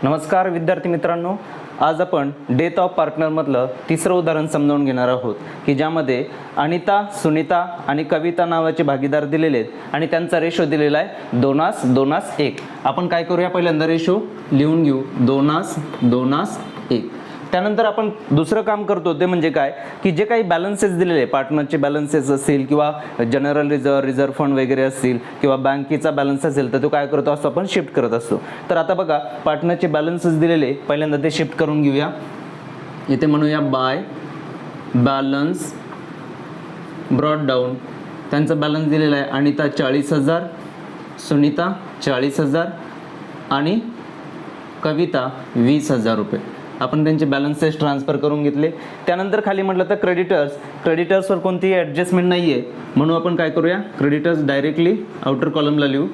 नमस्कार विद्यार्थी मित्रांनो, आज आपण डेथ ऑफ पार्टनरमधलं तिसरं उदाहरण समजावून घेणार आहोत की ज्यामध्ये अनिता, सुनीता आणि कविता नावाचे भागीदार दिलेले आहेत आणि त्यांचा रेशो दिलेला आहे 2:1. आपण काय करूया, पहिल्यांदा रेशो लिहून घेऊ 2:1. त्यानंतर आपण दुसरं काम करतो ते म्हणजे काय की जे काही बॅलन्सेस दिलेले पार्टनरचे बॅलन्सेस असतील किंवा जनरल रिझर्व्ह फंड वगैरे असतील किंवा बँकेचा बॅलन्स असेल तर तो काय करतो असतो, आपण शिफ्ट करत असतो. तर आता बघा पार्टनरचे बॅलन्सेस दिलेले, पहिल्यांदा ते शिफ्ट करून घेऊया. इथे म्हणूया बाय बॅलन्स ब्रॉड डाऊन. त्यांचा बॅलन्स दिलेला आहे अनिता 40,000, सुनीता 40,000 आणि कविता 20,000 रुपये. आपण त्यांचे बॅलन्सेस ट्रान्सफर करून घेतले. त्यानंतर खाली म्हटलं तर क्रेडिटर्सवर कोणतीही ॲडजस्टमेंट नाही आहे म्हणून आपण काय करूया, क्रेडिटर्स डायरेक्टली आउटर कॉलमला लिहू.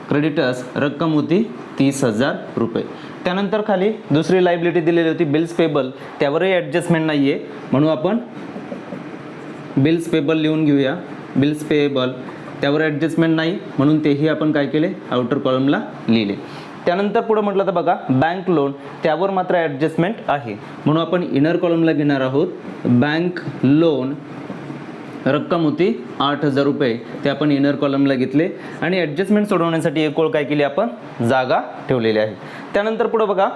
क्रेडिटर्स रक्कम होती 30,000 रुपये. त्यानंतर खाली दुसरी लायबिलिटी दिलेली होती बिल्स पेबल, त्यावरही ॲडजस्टमेंट नाही आहे म्हणून आपण बिल्स पेबल लिहून घेऊया. बिल्स पेबल त्यावर ॲडजस्टमेंट नाही म्हणून तेही आपण काय केले, आउटर कॉलमला लिहिले. त्यानंतर पुढे म्हटलं तर बघा बँक लोन, त्यावर मात्र ॲडजस्टमेंट आहे म्हणून आपण इनर कॉलमला घेणार आहोत. बँक लोन रक्कम होती 8,000 रुपये, ते आपण इनर कॉलमला घेतले आणि ॲडजस्टमेंट सोडवण्यासाठी एक ओळ काय केली, आपण जागा ठेवलेली आहे. त्यानंतर पुढे बघा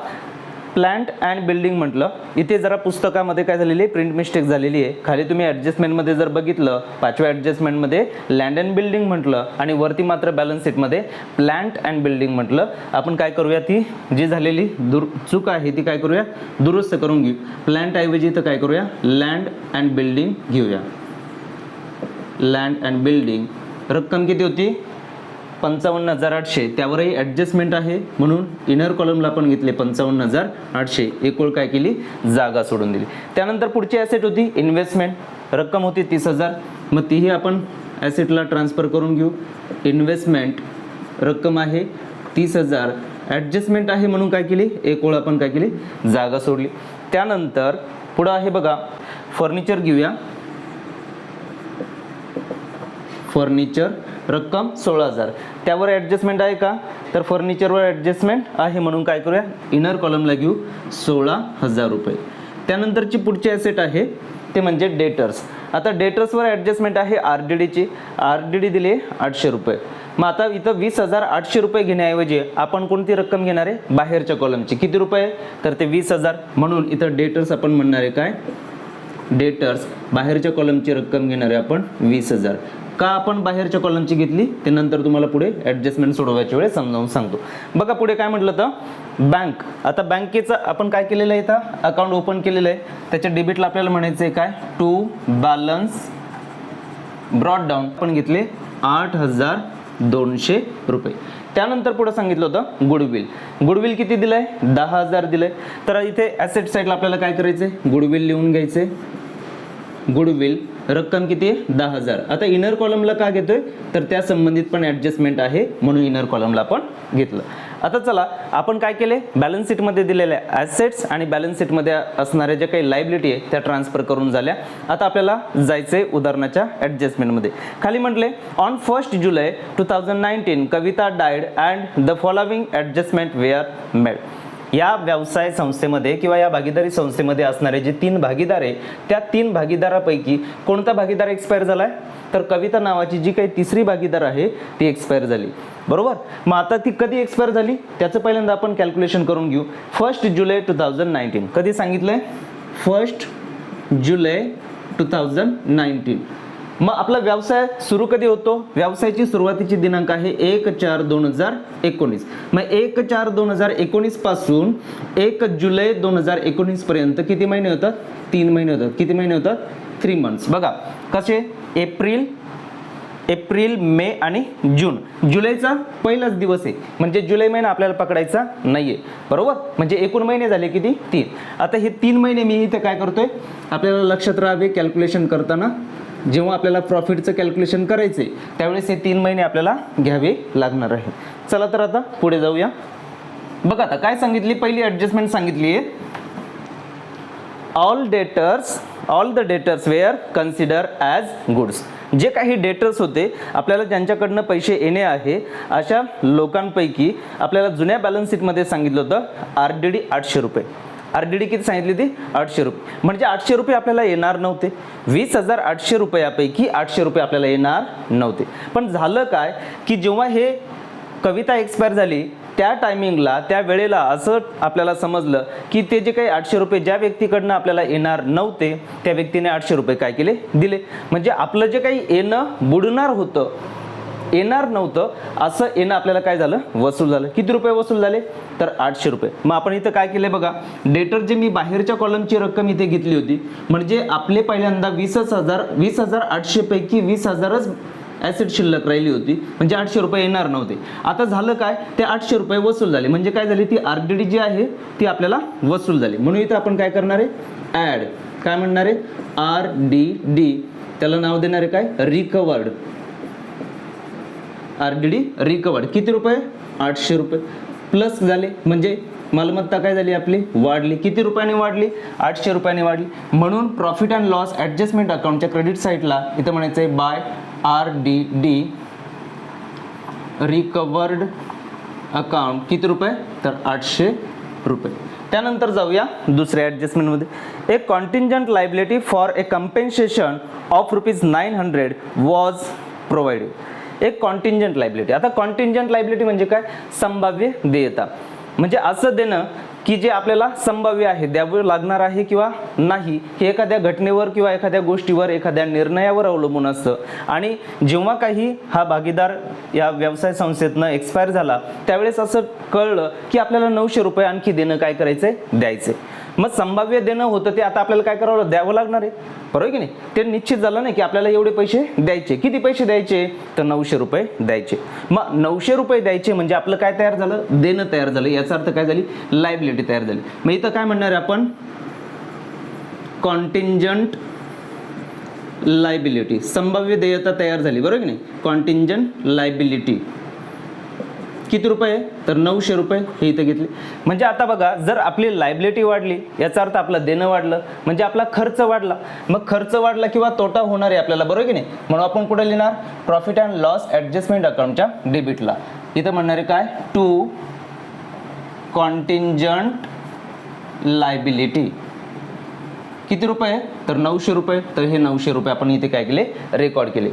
प्लांट अँड बिल्डिंग म्हटलं, इथे जरा पुस्तकामध्ये काय झालेली आहे, प्रिंट मिस्टेक झालेली आहे. खाली तुम्ही ॲडजस्टमेंटमध्ये जर बघितलं 5व्या ॲडजस्टमेंटमध्ये लँड अँड बिल्डिंग म्हटलं आणि वरती मात्र बॅलन्स शीटमध्ये प्लांट अँड बिल्डिंग म्हटलं. आपण काय करूया, ती जी झालेली चूक आहे ती काय करूया, दुरुस्त करून घेऊ. प्लांट ऐवजी तर काय करूया, लँड अँड बिल्डिंग घेऊया. लँड अँड बिल्डिंग रक्कम किती होती, 55,800, त्यावरही ॲडजस्टमेंट आहे म्हणून इनर कॉलमला आपण घेतले 55,800. एक ओळ काय केली, जागा सोडून दिली. त्यानंतर पुढची ॲसेट होती इन्व्हेस्टमेंट, रक्कम होती 30,000, मग तीही आपण ॲसेटला ट्रान्सफर करून घेऊ. इन्व्हेस्टमेंट रक्कम आहे 30,000, ॲडजस्टमेंट आहे म्हणून काय केली, एक ओळ आपण काय केली, जागा सोडली. त्यानंतर पुढं आहे बघा फर्निचर घेऊया. फर्निचर रक्कम 16,000, त्यावर ॲडजस्टमेंट आहे का, तर फर्निचरवर ॲडजस्टमेंट आहे म्हणून काय करूया, इनर कॉलमला घेऊ 16,000 रुपये. त्यानंतरची पुढची ॲसेट आहे ते म्हणजे डेटर्स. आता डेटर्सवर ॲडजस्टमेंट आहे आरडीडीची, आरडीडी दिली 800 रुपये. मग आता इथं 20,800 रुपये घेण्याऐवजी आपण कोणती रक्कम घेणार आहे, बाहेरच्या कॉलमची. किती रुपये, तर ते 20,000 म्हणून इथं डेटर्स आपण म्हणणार आहे काय, डेटर्स बाहेरच्या कॉलमची रक्कम घेणार आहे आपण 20,000. का आपण बाहेरच्या कॉलमची घेतली ते नंतर तुम्हाला पुढे ॲडजस्टमेंट सोडवायच्या वेळेस समजावून सांगतो. बघा पुढे काय म्हटलं तर बँक. आता बँकेचं आपण काय केलेलं आहे, इथं अकाउंट ओपन केलेलं आहे, त्याच्या डेबिटला आपल्याला म्हणायचं आहे काय, टू बॅलन्स ब्रॉड डाऊन आपण घेतले 8,200 रुपये. त्यानंतर पुढे सांगितलं होतं गुडविल. गुडविल किती दिलंय, 10,000 दिलंय. तर इथे ॲसेट साईडला आपल्याला काय करायचंय, गुडविल लिहून घ्यायचे. गुडविल रक्कम किती आहे, 10,000. आता इनर कॉलमला का घेतोय, तर त्या संबंधित पण ॲडजस्टमेंट आहे म्हणून इनर कॉलमला आपण घेतलं. आता चला आपण काय केले, बॅलन्स शीटमध्ये दिलेल्या ॲसेट्स आणि बॅलन्स शीटमध्ये असणाऱ्या ज्या काही लायबिलिटी आहे त्या ट्रान्सफर करून झाल्या. आता आपल्याला जायचंय उदाहरणाच्या ॲडजस्टमेंटमध्ये. खाली म्हटले on 1 July 2019 Kavita died and the following adjustment were made. या व्यवसाय संस्थेमध्ये किंवा या भागीदारी संस्थेमध्ये असणारे जे 3 भागीदार आहे त्या 3 भागीदारापैकी कोणता भागीदार एक्सपायर झालाय, तर कविता नावाची जी काही तिसरी भागीदार आहे ती एक्सपायर झाली. बरोबर, मग आता ती कधी एक्सपायर झाली त्याचं पहिल्यांदा आपण कॅल्क्युलेशन करून घेऊ. 1 जुलै 2019 कधी सांगितलंय, 1 जुलै 2019. मग आपला व्यवसाय सुरू कधी होतो, व्यवसायाची सुरुवातीची दिनांक आहे 1/4/2019. मग 1/4/2019 पासून 1 जुलै 2019 पर्यंत किती महिने होतात, 3 महिने होतात. किती महिने होतात, 3 मंथ्स. बघा कसे, एप्रिल मे आणि जून. जुलैचा पहिलाच दिवस आहे म्हणजे जुलै महिना आपल्याला पकडायचा नाहीये. बरोबर, म्हणजे एकूण महिने झाले किती, 3. आता हे 3 महिने मी इथे काय करतोय, आपल्याला लक्षात राहावे कॅल्क्युलेशन करताना जेव्हा आपल्याला प्रॉफिटचं कॅल्क्युलेशन करायचे त्यावेळेस हे 3 महिने आपल्याला घ्यावे लागणार आहे. चला तर आता पुढे जाऊया. बघा आता काय सांगितली, पहिली ॲडजस्टमेंट सांगितली आहे all the debtors were consider as goods. जे काही डेटर्स होते आपल्याला ज्यांच्याकडनं पैसे येणे आहे अशा लोकांपैकी आपल्याला जुन्या बॅलन्स शीटमध्ये सांगितलं होतं RDD 800 रुपये. RDD किती सांगितली ती 800 रुपये. म्हणजे 800 रुपये आपल्याला येणार नव्हते. 20,800 रुपयापैकी 800 रुपये आपल्याला येणार नव्हते. पण झालं काय की जेव्हा हे कविता एक्सपायर झाली त्या टायमिंगला त्या वेळेला असं आपल्याला समजलं की ते जे काही 800 रुपये ज्या व्यक्तीकडनं आपल्याला येणार नव्हते त्या व्यक्तीने 800 रुपये काय केले दिले. म्हणजे आपलं जे काही येणं बुडणार होतं येणार नव्हतं असं येणं आपल्याला काय झालं वसूल झालं. किती रुपये वसूल झाले तर 800 रुपये. मग आपण इथं काय केले बघा डेटर जे मी बाहेरच्या कॉलमची रक्कम इथे घेतली होती म्हणजे आपले पहिल्यांदा 20,800 पैकी 20,000च ॲसेट शिल्लक राहिली होती म्हणजे 800 रुपये येणार नव्हते. आता झालं काय ते 800 रुपये वसूल झाले म्हणजे काय झाली ती RDD जी आहे ती आपल्याला वसूल झाली. म्हणून इथं आपण काय करणार आहे ॲड काय म्हणणार आहे RDD त्याला नाव देणार आहे काय रिकवर्ड. RDD रिकवर्ड किती रुपये 800 रुपये प्लस झाले म्हणजे मालमत्ता काय झाली आपली वाढली. किती रुपयाने वाढली 800 रुपयाने वाढली. म्हणून प्रॉफिट अँड लॉस ॲडजस्टमेंट अकाउंटच्या क्रेडिट साईडला इथं म्हणायचं आहे बाय RDD रिकवर्ड अकाउंट किती रुपये तर 800 रुपये. त्यानंतर जाऊया दुसऱ्या ॲडजस्टमेंटमध्ये. A contingent liability for a compensation of ₹900 was provided. एक कॉन्टिंजंट लायबिलिटी. आता कॉन्टिंजंट लायबिलिटी म्हणजे काय संभाव्य देयता. म्हणजे असं देणं की जे आपल्याला संभाव्य आहे द्यावं लागणार आहे किंवा नाही हे एखाद्या घटनेवर किंवा एखाद्या गोष्टीवर एखाद्या निर्णयावर अवलंबून असतं. आणि जेव्हा काही हा भागीदार या व्यवसाय संस्थेतनं एक्सपायर झाला त्यावेळेस असं कळलं की आपल्याला 900 रुपये आणखी देणं काय करायचंय द्यायचे. मग संभाव्य देणं होतं ते आता आपल्याला काय करावं द्यावं लागणार आहे बरोबर की नाही. ते निश्चित झालं नाही की आपल्याला एवढे पैसे द्यायचे. किती पैसे द्यायचे तर 900 रुपये द्यायचे. मग 900 रुपये द्यायचे म्हणजे आपलं काय तयार झालं देणं तयार झालं. याचा अर्थ काय झाली लायबिलिटी तयार झाली. मग इथं काय म्हणणार आहे आपण कॉन्टिंजंट लायबिलिटी संभाव्य देयता तयार झाली बरोबर की नाही. कॉन्टिंजंट लायबिलिटी किती रुपये तर 900 रुपये हे इथे घेतले. म्हणजे आता बघा जर आपली लायबिलिटी वाढली याचा अर्थ आपलं देणं वाढलं म्हणजे आपला खर्च वाढला. मग खर्च वाढला किंवा तोटा होणार आहे आपल्याला बरोबर की नाही. म्हणून आपण कुठे लिहिणार प्रॉफिट अँड लॉस ॲडजस्टमेंट अकाउंटच्या डेबिटला. इथं म्हणणार आहे काय टू कॉन्टिंजंट लायबिलिटी किती रुपये तर 900 रुपये. तर हे 900 रुपये आपण इथे काय केले रेकॉर्ड केले.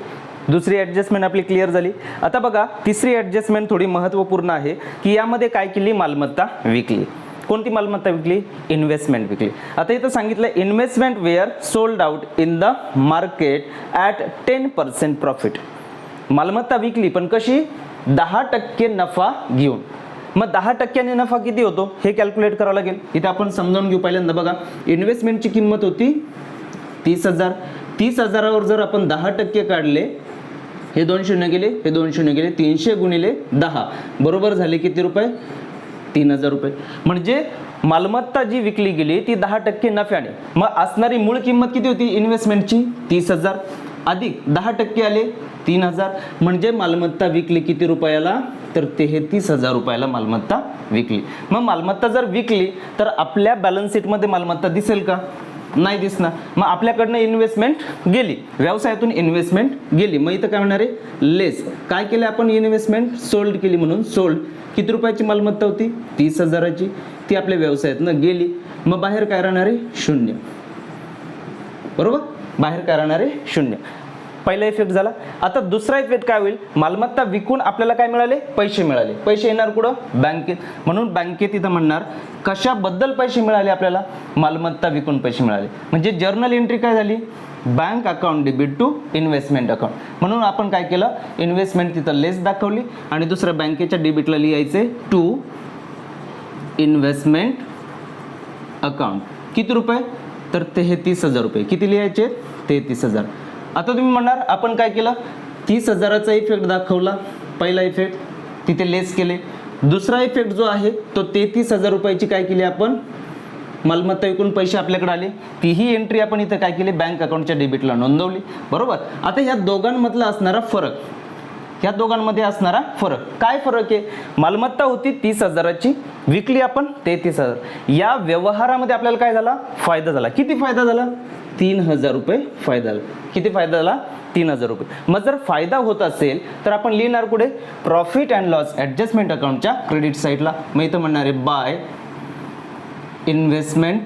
दुसरी ॲडजस्टमेंट आपली क्लिअर झाली. आता बघा तिसरी ॲडजस्टमेंट थोडी महत्त्वपूर्ण आहे की यामध्ये काय केली मालमत्ता विकली. कोणती मालमत्ता विकली इन्व्हेस्टमेंट विकली. आता इथं सांगितलं investment were sold out in the market at 10% profit. मालमत्ता विकली पण कशी 10% नफा घेऊन. मग 10% नफा किती होतो हे कॅल्क्युलेट करावं लागेल. इथे आपण समजावून घेऊ. पहिल्यांदा बघा इन्व्हेस्टमेंटची किंमत होती 30,000. 30,000वर जर आपण 10% काढले हे 2 शून्य गेले हे 2 शून्य गेले 300 गुणिले 10 बरोबर झाले किती रुपये 3,000 रुपये. म्हणजे मालमत्ता जी विकली गेली ती 10% नफ्याने. मग असणारी मूळ किंमत किती होती इन्व्हेस्टमेंटची 30,000 अधिक 10% आले 3,000 म्हणजे मालमत्ता विकली किती रुपयाला तर 33,000 रुपयाला मालमत्ता विकली. मग मालमत्ता जर विकली तर आपल्या बॅलन्स शीटमध्ये मालमत्ता दिसेल का नाही दिसणार. मग आपल्याकडनं इन्व्हेस्टमेंट गेली व्यवसायातून इन्व्हेस्टमेंट गेली. मग इथं काय होणार आहे लेस काय केलं आपण इन्व्हेस्टमेंट सोल्ड केली म्हणून सोल्ड किती रुपयाची मालमत्ता होती 30,000ची ती आपल्या व्यवसायातनं गेली. मग बाहेर काय राहणार आहे 0 बरोबर. बाहेर काय राहणार आहे 0. पहिला इफेक्ट झाला. आता दुसरा इफेक्ट काय होईल मालमत्ता विकून आपल्याला काय मिळाले पैसे मिळाले. पैसे येणार कुठं बँकेत. म्हणून बँकेत इथं म्हणणार कशाबद्दल पैसे मिळाले आपल्याला मालमत्ता विकून पैसे मिळाले. म्हणजे जर्नल एंट्री काय झाली bank account debit to investment account. म्हणून आपण काय केलं इन्व्हेस्टमेंट तिथं लेस दाखवली आणि दुसऱ्या बँकेच्या डेबिटला लिहायचे टू इन्व्हेस्टमेंट अकाउंट किती रुपये तर 33,000 रुपये. किती लिहायचे 33,000. आता तुम्ही म्हणणार आपण काय केलं 30,000चा इफेक्ट दाखवला पहिला इफेक्ट तिथे लेस केले. दुसरा इफेक्ट जो आहे तो 33,000 रुपयाची काय केली आपण मालमत्ता विकून पैसे आपल्याकडे आले तीही एंट्री आपण इथं काय केली बँक अकाउंटच्या डेबिटला नोंदवली बरोबर. आता ह्या दोघांमधला असणारा फरक ह्या दोघांमध्ये असणारा फरक काय फरक आहे मालमत्ता होती 30,000ची विकली आपण 33,000. या व्यवहारामध्ये आपल्याला काय झाला फायदा झाला. किती फायदा झाला 3,000 रुपये फायदा झाला. किती फायदा झाला 3,000 रुपये. मग जर फायदा होत असेल तर आपण लिहिणार कुठे, प्रॉफिट अँड लॉस ॲडजस्टमेंट अकाउंटच्या क्रेडिट साईडला. मग इथं म्हणणार आहे बाय इन्व्हेस्टमेंट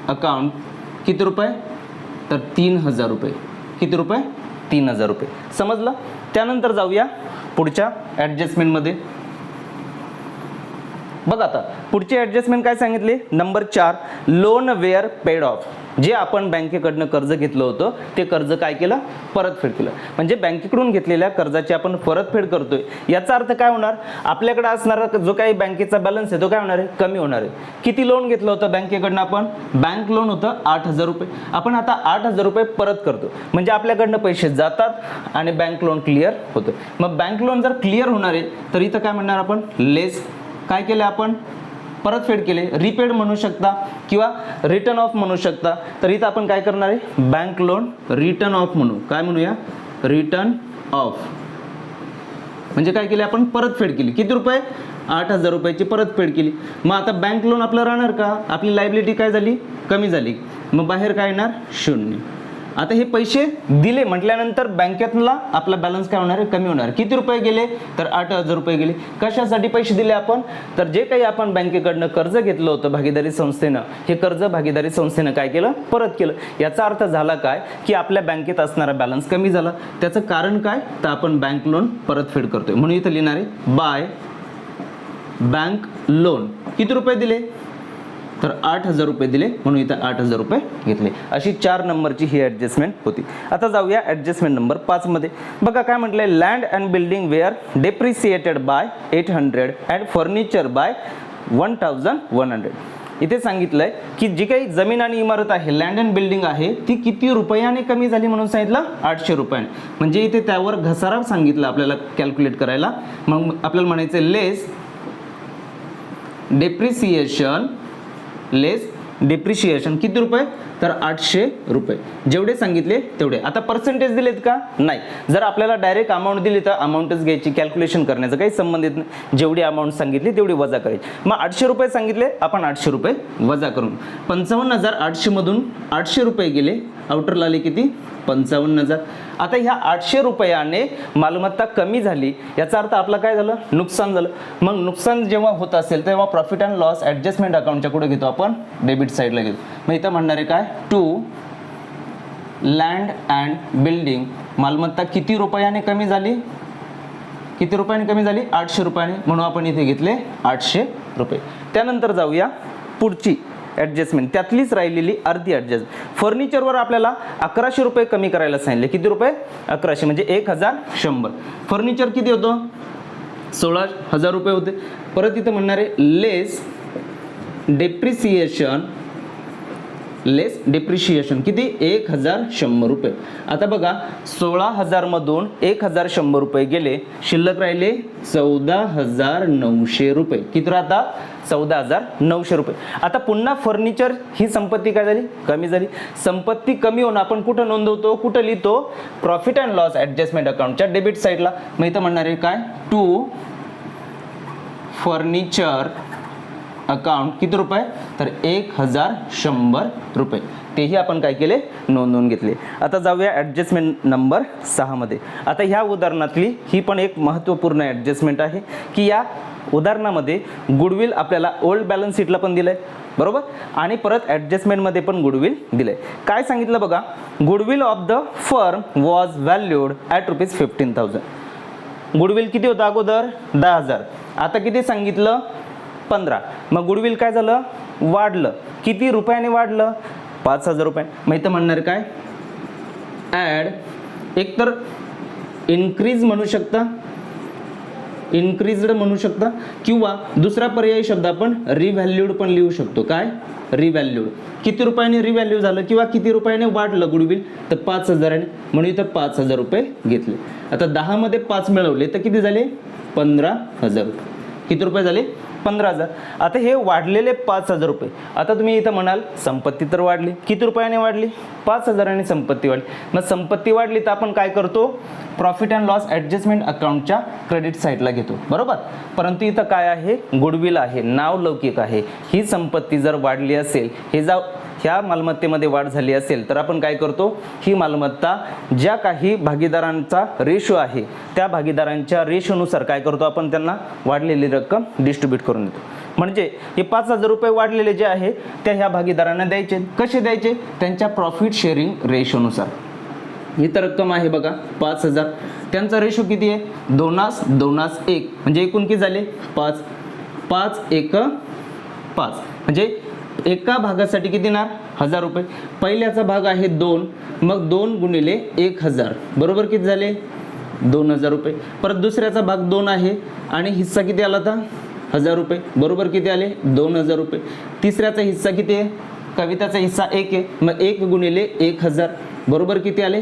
अकाउंट किती रुपये, तर 3,000 रुपये. किती रुपये, 3,000 रुपये. समजलं. त्यानंतर जाऊया पुढच्या ॲडजस्टमेंटमध्ये. बघा आता पुढची ॲडजस्टमेंट काय सांगितले, number 4, loan were paid off. जे आपण बँकेकडनं कर्ज घेतलं होतं ते कर्ज काय केलं, परतफेड केलं. म्हणजे बँकेकडून घेतलेल्या कर्जाची आपण परतफेड करतोय. याचा अर्थ काय होणार, आपल्याकडे असणारा जो काही बँकेचा बॅलन्स आहे तो काय होणार आहे, कमी होणार आहे. किती लोन घेतलं होतं बँकेकडनं आपण, बँक लोन होतं 8,000 रुपये. आपण आता 8,000 रुपये परत करतो. म्हणजे आपल्याकडनं पैसे जातात आणि बँक लोन क्लिअर होतं. मग बँक लोन जर क्लिअर होणार आहे तर इथं काय म्हणणार आपण, लेस काय केलं आपण, परतफेड केले. रिपेड म्हणू शकता किंवा रिटर्न ऑफ म्हणू शकता. तर इथं आपण काय करणार आहे, बँक लोन रिटर्न ऑफ म्हणू. काय म्हणूया, रिटर्न ऑफ. म्हणजे काय केले आपण, परतफेड केली. किती रुपये, 8,000 रुपयाची परतफेड केली. मग आता बँक लोन आपलं राहणार का, आपली लायबिलिटी काय झाली, कमी झाली. मग बाहेर काय येणार, 0. आता हे पैसे दिले म्हटल्यानंतर बँकेतला आपला बॅलन्स काय होणार आहे, कमी होणार. किती रुपये गेले, तर 8,000 रुपये गेले. कशासाठी पैसे दिले आपण, तर जे काही आपण बँकेकडनं कर्ज घेतलं होतं भागीदारी संस्थेनं, हे कर्ज भागीदारी संस्थेनं काय केलं, परत केलं. याचा अर्थ झाला काय, की आपल्या बँकेत असणारा बॅलन्स कमी झाला. त्याचं कारण काय, तर आपण बँक लोन परतफेड करतोय. म्हणून इथं लिहिणार आहे बाय बँक लोन. किती रुपये दिले, तर 8,000 रुपये दिले. म्हणून इथं 8,000 रुपये घेतले. अशी 4 नंबरची ही ॲडजस्टमेंट होती. आता जाऊया ॲडजस्टमेंट नंबर 5 मध्ये. बघा काय म्हटलंय, land and building were depreciated by 800 and furniture by 1,100. इथे सांगितलंय की जी काही जमीन आणि इमारत आहे, लँड अँड बिल्डिंग आहे, ती किती रुपयाने कमी झाली, म्हणून सांगितलं 800 रुपयाने. म्हणजे इथे त्यावर घसारा सांगितलं आपल्याला कॅल्क्युलेट करायला. मग आपल्याला म्हणायचं लेस डेप्रिसिएशन, लेस डेप्रिशिएशन. किती रुपये, तर 800 रुपये. जेवढे सांगितले तेवढे. आता पर्सेंटेज दिलेत का, नाही. जर आपल्याला डायरेक्ट अमाऊंट दिली तर अमाऊंटच घ्यायची, कॅल्क्युलेशन करण्याचं काही संबंधित नाही. जेवढी अमाऊंट सांगितली तेवढी वजा करायची. मग 800 रुपये सांगितले, आपण 800 रुपये वजा करून 55,800 मधून 800 रुपये गेले, आउटरला आले किती, 55,000. आता ह्या 800 रुपयाने मालमत्ता कमी झाली. याचा अर्थ आपला काय झालं, नुकसान झालं. मग नुकसान जेव्हा होत असेल तेव्हा प्रॉफिट अँड लॉस ॲडजस्टमेंट अकाउंटच्या कुठे घेतो आपण, डेबिट साईडला घेतो. मग इथं म्हणणार आहे काय, टू लँड अँड बिल्डिंग. मालमत्ता किती रुपयाने कमी झाली, किती रुपयाने कमी झाली, 800 रुपयाने. म्हणून आपण इथे घेतले 800 रुपये. त्यानंतर जाऊया पुढची ॲडजस्टमेंट, त्यातलीच राहिलेली अर्धी ॲडजस्टमेंट. फर्निचरवर आपल्याला 1100 रुपये कमी करायला सांगितले. किती रुपये, 1100, म्हणजे 1,100. फर्निचर किती होतं, 16,000 रुपये होते. परत इथं म्हणणार आहे लेस डेप्रिसिएशन, लेस डेप्रिशिएशन किती, 1,100 रुपये. आता बघा 16,000 मधून 1,100 रुपये गेले, शिल्लक राहिले 14,900 रुपये. किती राहतात, 14,900 रुपये. आता पुन्हा फर्निचर ही संपत्ती काय झाली, कमी झाली. संपत्ती कमी होऊन आपण कुठं नोंदवतो, कुठं लिहितो, प्रॉफिट अँड लॉस ॲडजस्टमेंट अकाउंटच्या डेबिट साईडला. मग इथं म्हणणार आहे काय, टू फर्निचर अकाउंट किती रुपये, तर 1,100 रुपये. तेही आपण काय केले, नोंदवून घेतले. आता जाऊया ॲडजस्टमेंट नंबर 6 मध्ये. आता ह्या उदाहरणातली ही पण एक महत्त्वपूर्ण ॲडजस्टमेंट आहे की या उदाहरणामध्ये गुडविल आपल्याला ओल्ड बॅलन्स शीटला पण दिलंय, बरोबर, आणि परत ॲडजस्टमेंटमध्ये पण गुडविल दिलंय. काय सांगितलं बघा, goodwill of the firm was valued at ₹15,000. Goodwill किती होतं अगोदर, 10,000. आता किती सांगितलं, 15. मग गुडविल काय झालं, वाढलं. किती रुपयाने वाढलं, 5,000 रुपये. मग इथं म्हणणार काय, ॲड, एकतर इन्क्रीज म्हणू शकता, इन्क्रीज्ड म्हणू शकता, किंवा दुसरा पर्यायी शब्द आपण रिव्हॅल्यूड पण लिहू शकतो. काय, रिव्हॅल्यूड. किती रुपयाने रिव्हॅल्यू झालं किंवा किती रुपयाने वाढलं गुडविल, तर 5,000. म्हणून इथं 5,000 रुपये घेतले. आता 10 मध्ये 5 मिळवले तर किती झाले, 15,000 रुपये. किती रुपये झाले, 15,000. आता हे वाढलेले 5,000 रुपये. आता तुम्ही इथं म्हणाल संपत्ती तर वाढली, किती रुपयाने वाढली, 5,000 संपत्ती वाढली. मग संपत्ती वाढली तर आपण काय करतो, प्रॉफिट अँड लॉस ॲडजस्टमेंट अकाउंटच्या क्रेडिट साईडला घेतो, बरोबर. परंतु इथं काय आहे, गुडविल आहे, नाव लौकिक आहे. ही संपत्ती जर वाढली असेल, ह्या मालमत्तेमध्ये वाढ झाली असेल तर आपण काय करतो, ही मालमत्ता ज्या काही भागीदारांचा रेशो आहे त्या भागीदारांच्या रेशोनुसार काय करतो आपण, त्यांना वाढलेली रक्कम डिस्ट्रीब्यूट करून देतो. म्हणजे हे 5,000 रुपये वाढलेले जे आहे त्या ह्या भागीदारांना द्यायचे. कसे द्यायचे, त्यांच्या प्रॉफिट शेअरिंग रेशोनुसार. इथं रक्कम आहे बघा 5,000, त्यांचा रेशो किती आहे, 2:1 म्हणजे एकूण किती झाले 5, 5 1 5 म्हणजे एका भागासाठी किती येणार 1,000 रुपये. पहिल्याचा भाग आहे 2, मग 2 गुणिले 1,000 बरोबर किती झाले 2,000 रुपये. परत दुसऱ्याचा भाग 2 आहे आणि हिस्सा किती आला होता 1,000 रुपये बरोबर किती आले 2,000 रुपये. तिसऱ्याचा हिस्सा किती आहे, कविताचा हिस्सा 1 आहे, मग 1 गुणिले 1,000 बरोबर किती आले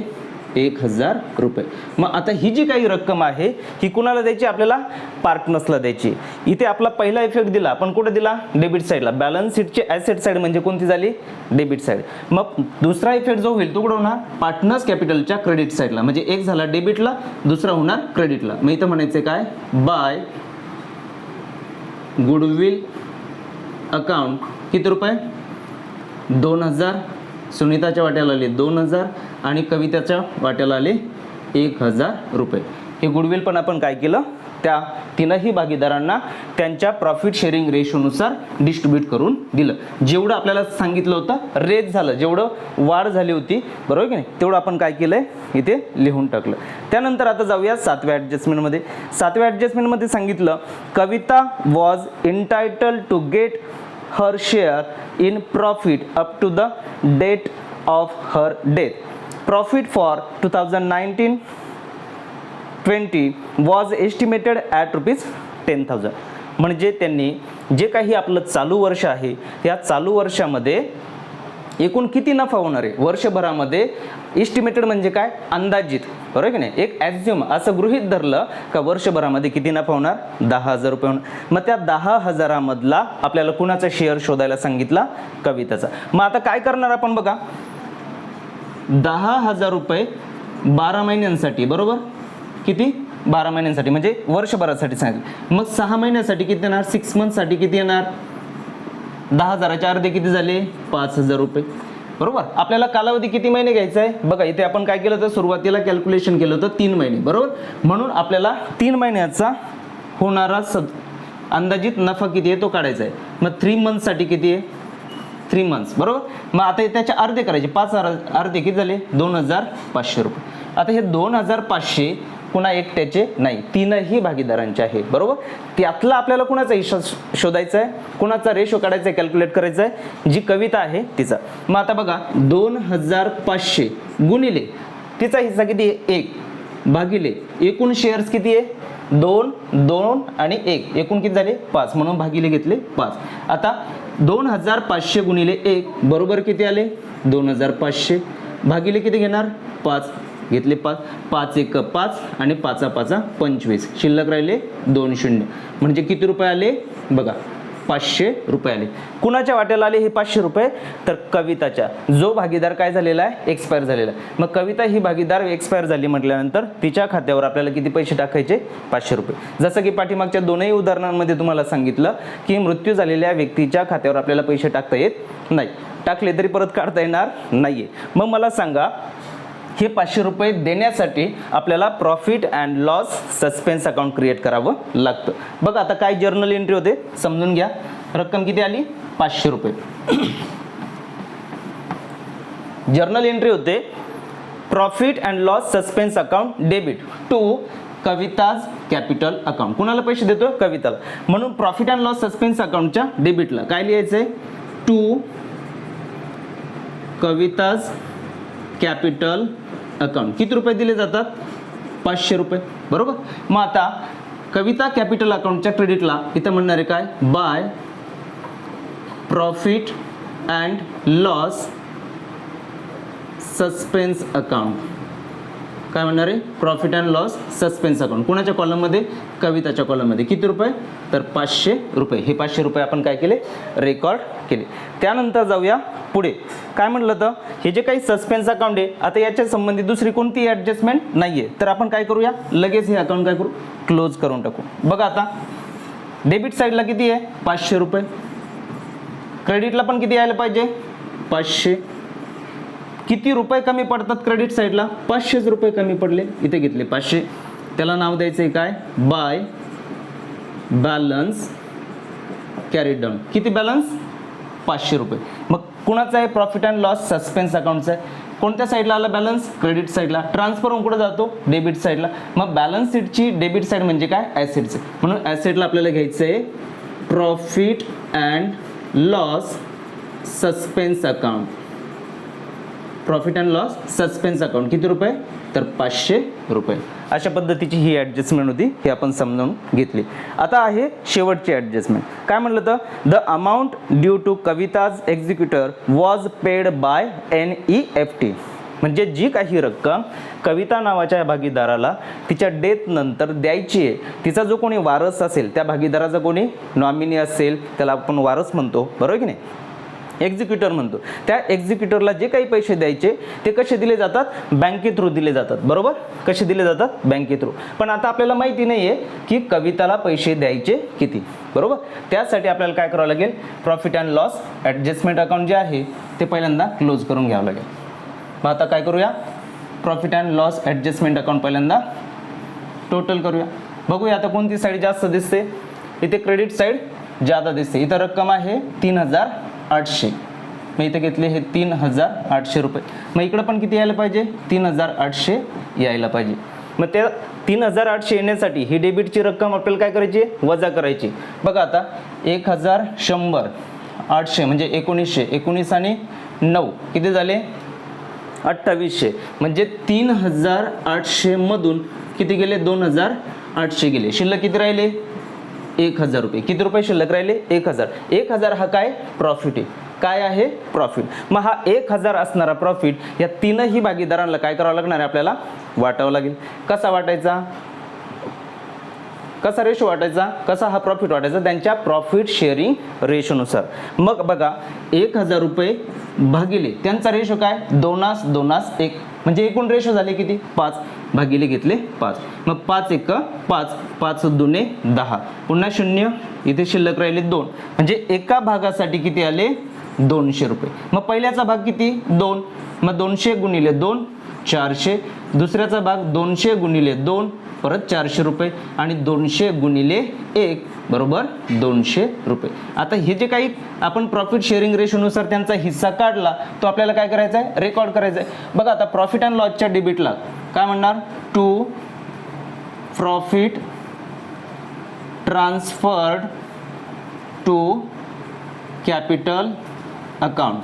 1,000 रुपये. मग आता ही जी काही रक्कम आहे ही कुणाला द्यायची, आपल्याला पार्टनर्सला द्यायची. इथे आपला पहिला इफेक्ट दिला आपण कुठे दिला, डेबिट साईडला. बॅलन्स शीटची ॲसेट साईड म्हणजे कोणती झाली, डेबिट साईड. मग दुसरा इफेक्ट जो होईल तो कुठे होणार, पार्टनर्स कॅपिटलच्या क्रेडिट साईडला. म्हणजे एक झाला डेबिटला, दुसरा होणार क्रेडिटला. मग इथं म्हणायचं काय, बाय गुडविल अकाउंट किती रुपये 2,000, सुनीताच्या वाट्याला आले 2,000 आणि कविताच्या वाट्याला आले 1,000 रुपये. हे गुडविल पण आपण काय केलं, त्या तीनही भागीदारांना त्यांच्या प्रॉफिट शेअरिंग रेशोनुसार डिस्ट्रीब्यूट करून दिलं. जेवढं आपल्याला सांगितलं होतं रेज झालं, जेवढं वाढ झाली होती बरोबर की नाही, तेवढं आपण काय केलंय इथे लिहून टाकलं. त्यानंतर आता जाऊया 7व्या ॲडजस्टमेंटमध्ये. 7व्या ॲडजस्टमेंटमध्ये सांगितलं Kavita was entitled to get her share in profit up to the date of her death. Profit for 2019-20 was estimated at ₹10,000. म्हणजे त्यांनी जे काही आपलं चालू वर्ष आहे या चालू वर्षामध्ये एकूण किती नफा होणार आहे वर्षभरामध्ये, एस्टिमेटेड म्हणजे काय अंदाजित बरोबर की नाही, एक ॲक्झ्युम असं गृहीत धरलं का वर्षभरामध्ये किती नफा होणार 10,000 रुपये होणार. मग त्या 10,000 मधला आपल्याला कुणाचा शेअर शोधायला सांगितला, कविताचा. मग आता काय करणार आपण बघा, 10,000 रुपये 12 महिन्यांसाठी बरोबर, किती 12 महिन्यांसाठी म्हणजे वर्षभरासाठी सांगितलं. मग 6 महिन्यासाठी किती येणार, 6 मंथसाठी किती येणार, 10,000चे अर्धे किती झाले 5,000 रुपये बरोबर. आपल्याला कालावधी किती महिने घ्यायचा आहे बघा, इथे आपण काय केलं होतं सुरुवातीला कॅल्क्युलेशन केलं होतं 3 महिने बरोबर. म्हणून आपल्याला 3 महिन्याचा होणारा अंदाजित नफा किती आहे तो काढायचा आहे. मग 3 मंथसाठी किती आहे 3 मंथ्स बरोबर. मग आता त्याचे अर्धे करायचे, 5 अर्धे किती झाले 2,500 रुपये. आता हे 2,500 पुन्हा एकट्याचे नाही, तीनही भागीदारांचे आहे बरोबर. त्यातला आपल्याला कुणाचा हिस्सा शोधायचा आहे, कुणाचा रेशो काढायचा आहे, कॅल्क्युलेट करायचा आहे, जी कविता आहे तिचा. मग आता बघा 2,500 गुणिले तिचा हिस्सा किती आहे 1 भागिले एकूण शेअर्स किती आहे 2, 2 आणि 1 एकूण किती झाले 5 म्हणून भागिले घेतले 5. आता 2,500 गुणिले 1 बरोबर किती आले 2,500 भागिले किती घेणार 5 घेतले 5, 5 1 5 आणि 5 5 25 शिल्लक राहिले 2 शून्य म्हणजे किती रुपये आले बघा 500 रुपये आले. कुणाच्या वाट्याला आले हे 500 रुपये, तर कविताच्या. जो भागीदार काय झालेला आहे एक्सपायर झालेला आहे. मग कविता ही भागीदार एक्सपायर झाली म्हटल्यानंतर तिच्या खात्यावर आपल्याला किती पैसे टाकायचे 500 रुपये. जसं की पाठीमागच्या दोनही उदाहरणांमध्ये तुम्हाला सांगितलं की मृत्यू झालेल्या व्यक्तीच्या खात्यावर आपल्याला पैसे टाकता येत नाही, टाकले तरी परत काढता येणार नाहीये. मग मला सांगा हे 500 रुपये देण्यासाठी आपल्याला profit and loss suspense account create करावं लागतं. बघा आता काय जर्नल एंट्री होते समजून घ्या. रक्कम किती आली 500 रुपये. जर्नल एंट्री होते profit and loss suspense account debit to Kavita's capital account. कुणाला पैसे देतो कविताला. म्हणून प्रॉफिट अँड लॉस सस्पेन्स अकाउंटच्या डेबिटला काय लिहायचंय टू कविताज कॅपिटल अकाउंट. किती रुपये दिले जातात 500 रुपये बरोबर. मग आता कविता कॅपिटल अकाउंटच्या क्रेडिटला इथं म्हणणार आहे काय by profit and loss suspense account. काय म्हणणार आहे profit and loss suspense account. कुणाच्या कॉलममध्ये कविताच्या कॉलममध्ये. किती रुपये तर 500 रुपये. हे 500 रुपये आपण काय केले रेकॉर्ड केले. त्यानंतर जाऊया पुढे. काय म्हटलं तर हे जे काही सस्पेन्स अकाउंट आहे आता याच्या संबंधित दुसरी कोणती ॲडजस्टमेंट नाहीये, तर आपण काय करूया लगेच हे अकाउंट काय करू क्लोज करून टाकू. बघा आता डेबिट साईडला किती आहे 500 रुपये, क्रेडिटला पण किती यायला पाहिजे 500. किती रुपये कमी पडतात क्रेडिट साईडला? 500 रुपये कमी पडले, इथे घेतले 500. त्याला नाव द्यायचं आहे काय? By balance carried down. किती बॅलन्स? 500 रुपये. मग कुणाचा आहे? प्रॉफिट अँड लॉस सस्पेन्स अकाउंटचा आहे. कोणत्या साईडला आला बॅलन्स? क्रेडिट साईडला. ट्रान्सफर होऊन कुठे जातो? डेबिट साईडला. मग बॅलन्स शीटची डेबिट साईड म्हणजे काय? ॲसेट्स. म्हणून ॲसेटला आपल्याला घ्यायचं आहे profit and loss suspense account. Profit and loss suspense account किती रुपये? तर 500 रुपये. अशा पद्धतीची ही ॲडजस्टमेंट होती, ही आपण समजावून घेतली. आता आहे शेवटची ॲडजस्टमेंट. काय म्हटलं तर the amount due to Kavita's executor was paid by NEFT. म्हणजे जी काही रक्कम कविता नावाच्या भागीदाराला तिच्या डेथ नंतर द्यायची आहे, तिचा जो कोणी वारस असेल, त्या भागीदाराचा कोणी नॉमिनी असेल त्याला आपण वारस म्हणतो, बरोबर की नाही? एक्झिक्युटर म्हणतो. त्या एक्झिक्युटरला जे काही पैसे द्यायचे ते कसे दिले जातात? बँके थ्रू दिले जातात, बरोबर? कसे दिले जातात? बँके थ्रू. पण आता आपल्याला माहिती नाही आहे की कविताला पैसे द्यायचे किती, बरोबर? त्यासाठी आपल्याला काय करावं लागेल? Profit and loss adjustment account जे आहे ते पहिल्यांदा क्लोज करून घ्यावं लागेल. मग आता काय करूया? Profit and loss adjustment account पहिल्यांदा टोटल करूया. बघूया आता कोणती साईड जास्त दिसते. इथे क्रेडिट साईड जादा दिसते. इथं रक्कम आहे 3800. मग इथे घेतले हे 3800 रुपये. मग इकडं पण किती यायला पाहिजे? 3800 यायला पाहिजे. मग त्या 3800 येण्यासाठी ही डेबिटची रक्कम आपल्याला काय करायची? वजा करायची. बघा आता 1100 800 म्हणजे 1900. 19 आणि 9 किती झाले? 2800. म्हणजे 3800 मधून किती गेले? 2800 गेले. शिल्लक किती राहिले? 1000 रुपये. किती रुपये शिल्लक राहिले? 1000. 1000 हा काय? प्रॉफिट आहे. काय आहे? प्रॉफिट. मग हा 1000 असणारा प्रॉफिट या तीनही भागीदारांना काय करावं लागणार आहे? आपल्याला वाटावं लागेल. कसा वाटायचा? कसा रेशो वाटायचा? कसा हा प्रॉफिट वाटायचा? त्यांच्या प्रॉफिट शेअरिंग रेशोनुसार. मग बघा 1000 रुपये भागिले त्यांचा रेशो काय? 2:1. म्हणजे एकूण रेशो झाले किती? 5 भागिले घेतले 5. मग 5 1 5, 5 2 10. पुन्हा 0. इथे शिल्लक राहिले 2. म्हणजे एका भागासाठी किती आले? 200 रुपये. मग पहिल्याचा भाग किती? 2. मग 200 गुणिले 2 400. दुसऱ्याचा भाग 200 गुणिले 2 परत 400 रुपये. आणि 200 गुणिले 1 बरोबर 200 रुपये. आता हे जे काही आपण प्रॉफिट शेअरिंग रेशोनुसार त्यांचा हिस्सा काढला तो आपल्याला काय करायचा आहे? रेकॉर्ड करायचा आहे. बघा आता प्रॉफिट अँड लॉसच्या डेबिटला काय म्हणणार? To profit transferred to capital account.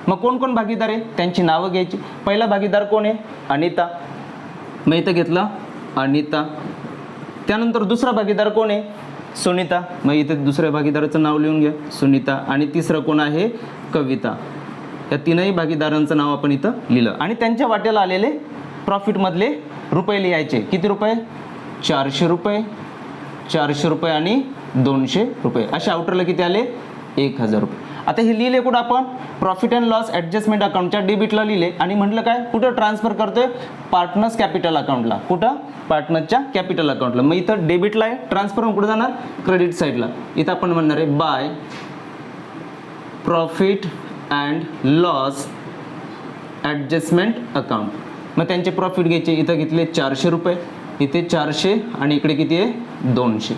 मग कोण कोण भागीदार आहे? त्यांची नावं घ्यायची. पहिला भागीदार कोण आहे? अनिता. मग इथं घेतलं अनिता. त्यानंतर दुसरा भागीदार कोण आहे? सुनीता. मग इथे दुसऱ्या भागीदाराचं नाव लिहून घ्या, सुनीता. आणि तिसरं कोण आहे? कविता. या तीनही भागीदारांचं नाव आपण इथं लिहिलं. आणि त्यांच्या वाट्याला आलेले प्रॉफिटमधले रुपये लिहायचे. किती रुपये? 400 रुपये, 400 रुपये आणि 200 रुपये. अशा आउटरला किती आले? 1000 रुपये. आता हे लिहिले कुठं आपण? प्रॉफिट अँड लॉस ॲडजस्टमेंट अकाउंटच्या डेबिटला लिहिले. आणि म्हटलं काय? कुठं ट्रान्सफर करतोय? पार्टनर्स कॅपिटल अकाउंटला. कुठं? पार्टनरच्या कॅपिटल अकाउंटला. मग इथं डेबिटला आहे, ट्रान्सफर कुठं जाणार? क्रेडिट साईडला. इथं आपण म्हणणार आहे by profit and loss adjustment account. मग त्यांचे प्रॉफिट घ्यायचे. इथं घेतले 400 रुपये, इथे 400 आणि इकडे किती आहे? 200.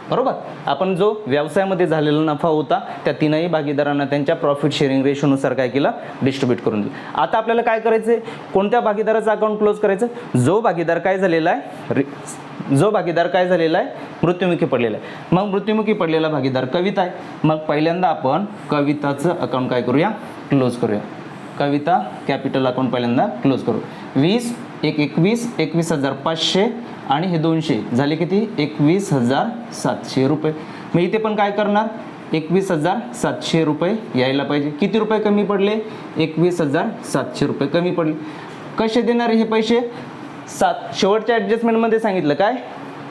बरोबर. आपण जो व्यवसायामध्ये झालेला नफा होता त्या तीनही भागीदारांना त्यांच्या प्रॉफिट शेअरिंग रेशोनुसार काय केलं? डिस्ट्रीब्यूट करून दिलं. आता आपल्याला काय करायचं? कोणत्या भागीदाराचं अकाउंट क्लोज करायचं? जो भागीदार काय झालेला आहे? मृत्युमुखी पडलेला आहे. मग मृत्युमुखी पडलेला भागीदार कविता आहे. मग पहिल्यांदा आपण कविताचं अकाउंट काय करूया? क्लोज करूया. कविता कॅपिटल अकाउंट पहिल्यांदा क्लोज करू. 20 1 21 21,500 आणि हे 200 झाले किती? 21,700 रुपये. मग इथे पण काय करणार? 21,700 रुपये यायला पाहिजे. किती रुपये कमी पडले? 21,700 रुपये कमी पडले. कसे देणार हे पैसे? शेवटच्या ॲडजस्टमेंटमध्ये सांगितलं काय?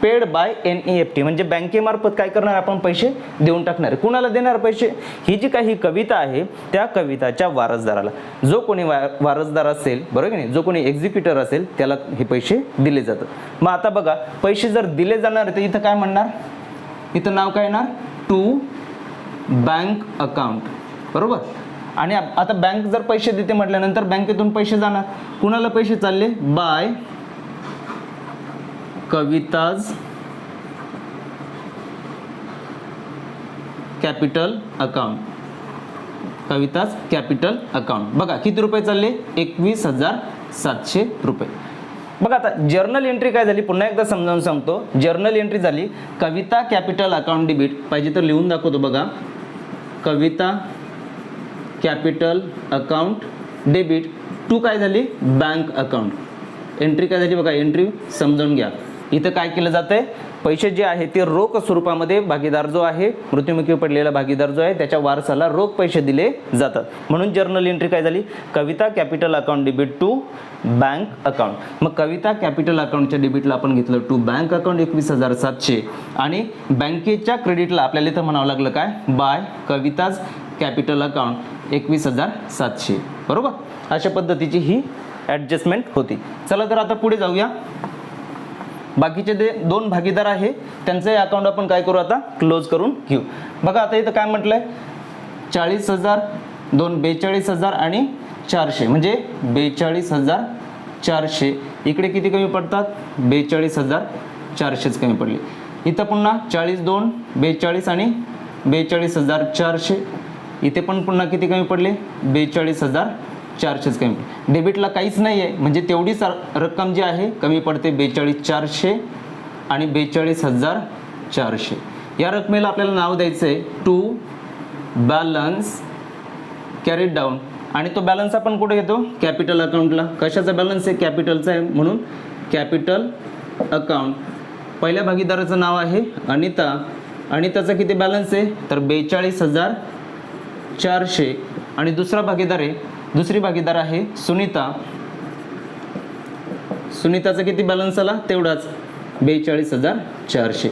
Paid by NEFT. म्हणजे बँकेमार्फत काय करणार? आपण पैसे देऊन टाकणार. कुणाला देणार पैसे? ही जी काही कविता आहे त्या कविताच्या वारसदाराला. जो कोणी वारसदार असेल, बरोबर की नाही, जो कोणी एक्झिक्युटर असेल त्याला हे पैसे दिले जातात. मग आता बघा पैसे जर दिले जाणार तर इथं काय म्हणणार? इथं नाव काय येणार? To bank account. बरोबर. आणि आता बँक जर पैसे देते म्हटल्यानंतर बँकेतून पैसे जाणार. कुणाला पैसे चालले? By Kavita's capital account. Kavita's capital account. बघा किती रुपये चालले? 21,700 रुपये. बघा आता जर्नल एंट्री काय झाली पुन्हा एकदा समजावून सांगतो. जर्नल एंट्री झाली कविता कॅपिटल अकाउंट डेबिट. पाहिजे तर लिहून दाखवतो बघा. कविता कॅपिटल अकाउंट डेबिट टू काय झाली? Bank account. एंट्री काय झाली बघा. एंट्री समजावून घ्या. इथं काय केलं जातंय? पैसे जे आहे ते रोख स्वरूपामध्ये भागीदार जो आहे मृत्युमुखी पडलेला भागीदार जो आहे त्याच्या वारसाला रोख पैसे दिले जातात. म्हणून जर्नल एंट्री काय झाली? Kavita capital account debit to bank account. मग कविता कॅपिटल अकाउंटच्या डेबिटला आपण घेतलं टू बँक अकाउंट 21,700 आणि बँकेच्या क्रेडिटला आपल्याला इथं म्हणावं लागलं काय? By Kavita's capital account 21,700. बरोबर. अशा पद्धतीची ही ॲडजस्टमेंट होती. चला तर आता पुढे जाऊया. बाकीचे जे दोन भागीदार आहे त्यांचे अकाउंट आपण काय करू आता? क्लोज करून घेऊ. बघा आता इथं काय म्हटलंय? 40,000, 42,000 आणि 400 म्हणजे 42,400. इकडे किती कमी पडतात? 42,400 कमी पडले. इथं पुन्हा 40, 2, 42 आणि 42,400. इथे पण पुन्हा किती कमी पडले? 42,400 कमी. डेबिटला काहीच नाही आहे म्हणजे तेवढीच रक्कम जी आहे कमी पडते 42,400 आणि 42,400. या रकमेला आपल्याला नाव द्यायचं आहे टू बॅलन्स कॅरीड डाऊन. आणि तो बॅलन्स आपण कुठे घेतो? कॅपिटल अकाउंटला. कशाचा बॅलन्स आहे? कॅपिटलचा आहे म्हणून कॅपिटल अकाउंट. पहिल्या भागीदाराचं नाव आहे अनिता. अनिताचा किती बॅलन्स आहे? तर 42,400. आणि दुसरी भागीदार आहे सुनीता. सुनीताचा किती बॅलन्स आला? तेवढाच 42,400.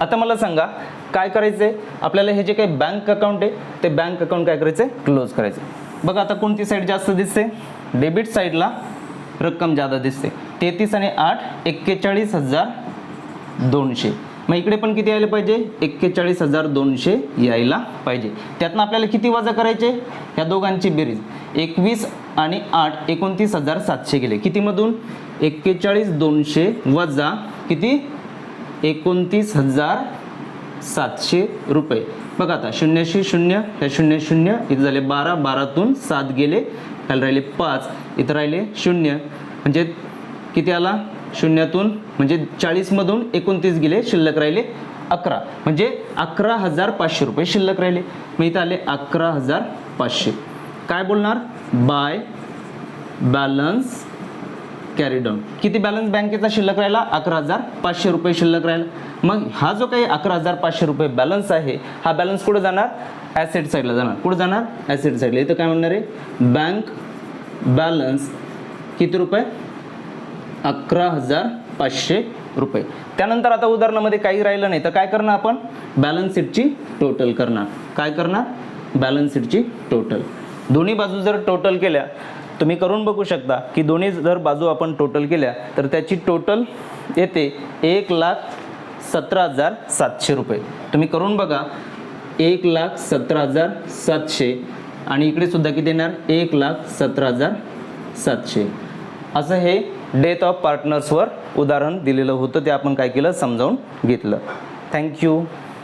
आता मला सांगा काय करायचंय आपल्याला? हे जे काही बँक अकाउंट आहे ते बँक अकाउंट काय करायचंय? क्लोज करायचं. बघा आता कोणती साईड जास्त दिसते? डेबिट साईडला रक्कम जादा दिसते. 33 आणि 8 41,200. मग इकडे पण किती यायला पाहिजे? 41,200 यायला पाहिजे. त्यातनं आपल्याला किती वजा करायचे? ह्या दोघांची बेरीज 21 आणि 8 29,700 गेले. कितीमधून? 41,200 वजा किती? 29,700 रुपये. बघा आता 0 0 ह्या 0 0 इथं झाले 12, 12तून 7 गेले, ह्याला राहिले 5, इथं राहिले 0 म्हणजे किती आला? 0तून म्हणजे 40मधून 29 गेले, शिल्लक राहिले 11 म्हणजे 11,500 रुपये शिल्लक राहिले. मग इथं आले 11,500. काय बोलणार? By balance carry down. किती बॅलन्स बँकेचा शिल्लक राहिला? 11,500 रुपये शिल्लक राहिला. मग हा जो काही 11,500 रुपये बॅलन्स आहे हा बॅलन्स कुठे जाणार? ॲसेट साईडला जाणार. कुठे जाणार? ॲसेट साईडला. इथं काय म्हणणार आहे? बँक बॅलन्स किती रुपये? 11,500 रुपये. त्यानंतर आता उदाहरणामध्ये काही राहिलं नाही तर काय करणार आपण? बॅलन्स शीटची टोटल करणार. काय करणार? बॅलन्स शीटची टोटल. दोन्ही बाजू जर टोटल केल्या तुम्ही करून बघू शकता की दोन्ही जर बाजू आपण टोटल केल्या तर त्याची टोटल येते 1,17,700 रुपये. तुम्ही करून बघा. 1,17,700 आणि इकडे सुद्धा किती येणार? 1,17,700. असं हे डेथ ऑफ पार्टनर्सवर उदाहरण दिलेलं होतं. ते आपण काय केलं? समजावून घेतलं. थँक्यू.